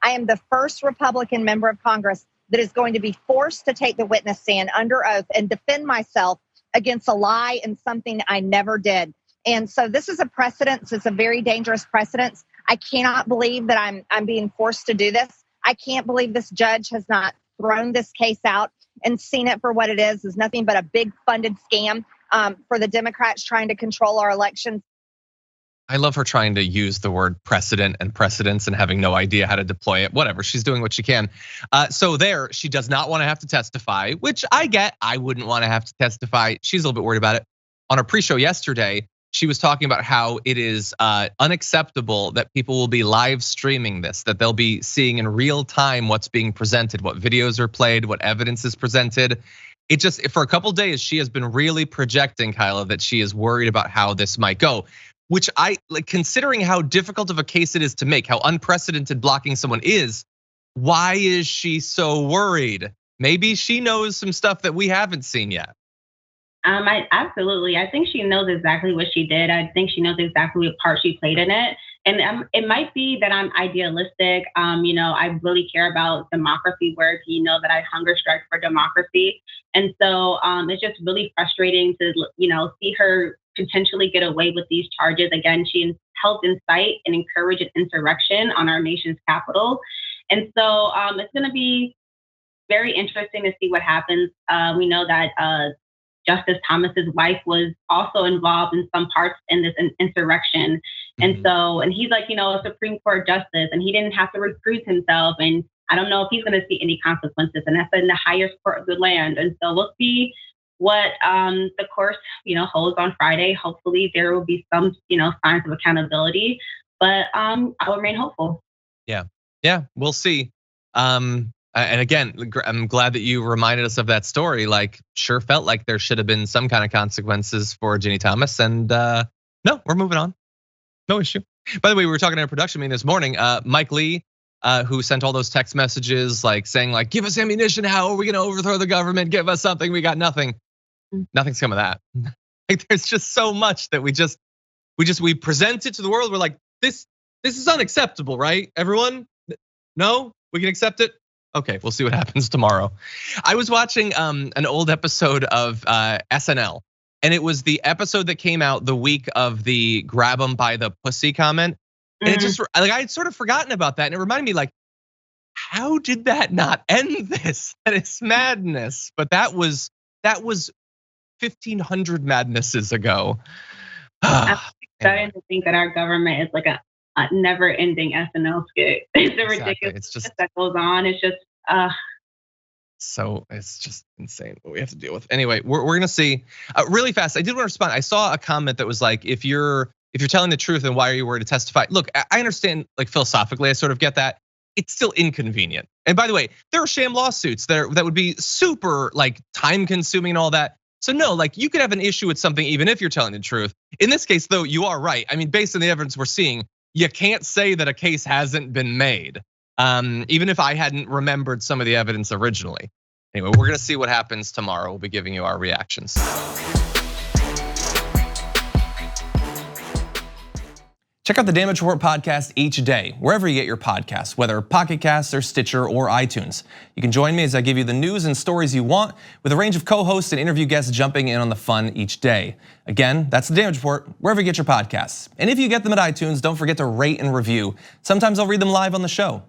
I am the first Republican member of Congress that is going to be forced to take the witness stand under oath and defend myself against a lie and something I never did. And so this is a precedent. It's a very dangerous precedent. I cannot believe that I'm being forced to do this. I can't believe this judge has not thrown this case out and seen it for what it is nothing but a big funded scam for the Democrats trying to control our elections. I love her trying to use the word precedent and precedents and having no idea how to deploy it. Whatever, she's doing what she can. So there, she does not want to have to testify, which I get. I wouldn't want to have to testify. She's a little bit worried about it. On her pre-show yesterday, she was talking about how it is unacceptable that people will be live streaming this, that they'll be seeing in real time what's being presented, what videos are played, what evidence is presented. It just, for a couple days, she has been really projecting, Kyla, that she is worried about how this might go. Which I like, considering how difficult of a case it is to make, how unprecedented blocking someone is, why is she so worried? Maybe she knows some stuff that we haven't seen yet. Absolutely. I think she knows exactly what she did. I think she knows exactly what part she played in it. And it might be that I'm idealistic. I really care about democracy work. That I hunger strike for democracy. And so it's just really frustrating to, see her potentially get away with these charges. Again, she helped incite and encourage an insurrection on our nation's capital. And so it's going to be very interesting to see what happens. We know that Justice Thomas's wife was also involved in some parts in this insurrection. And so, and he's like, a Supreme Court justice, and he didn't have to recruit himself. And I don't know if he's going to see any consequences. And that's in the highest court of the land. And so we'll see what the course, holds on Friday. Hopefully there will be some, signs of accountability, but I'll remain hopeful. Yeah, we'll see. And again, I'm glad that you reminded us of that story. Like, sure felt like there should have been some kind of consequences for Ginny Thomas. And no, we're moving on. No issue. By the way, we were talking in a production meeting this morning. Mike Lee, who sent all those text messages, like saying, like, give us ammunition. How are we going to overthrow the government? Give us something. We got nothing. Nothing's come of that. Like, there's just so much that we present it to the world. We're like, this is unacceptable, right? Everyone, no, we can accept it. Okay, we'll see what happens tomorrow. I was watching an old episode of SNL, and it was the episode that came out the week of the grab 'em by the pussy comment. And it just, like, I had sort of forgotten about that. And it reminded me, like, how did that not end this? That is madness. But that was 1,500 madnesses ago. I'm starting to think that our government is like a never-ending SNL skit. It's a ridiculous. It's just that goes on. It's just so it's just insane what we have to deal with. Anyway, we're gonna see really fast. I did want to respond. I saw a comment that was like, if you're telling the truth, then why are you worried to testify? Look, I understand, like, philosophically, I sort of get that. It's still inconvenient. And by the way, there are sham lawsuits that would be super, like, time consuming and all that. So no, like, you could have an issue with something even if you're telling the truth. In this case, though, you are right. I mean, based on the evidence we're seeing, you can't say that a case hasn't been made, even if I hadn't remembered some of the evidence originally. Anyway, we're gonna see what happens tomorrow. We'll be giving you our reactions. Check out the Damage Report podcast each day, wherever you get your podcasts, whether Pocket Casts or Stitcher or iTunes. You can join me as I give you the news and stories you want, with a range of co-hosts and interview guests jumping in on the fun each day. Again, that's the Damage Report, wherever you get your podcasts. And if you get them at iTunes, don't forget to rate and review. Sometimes I'll read them live on the show.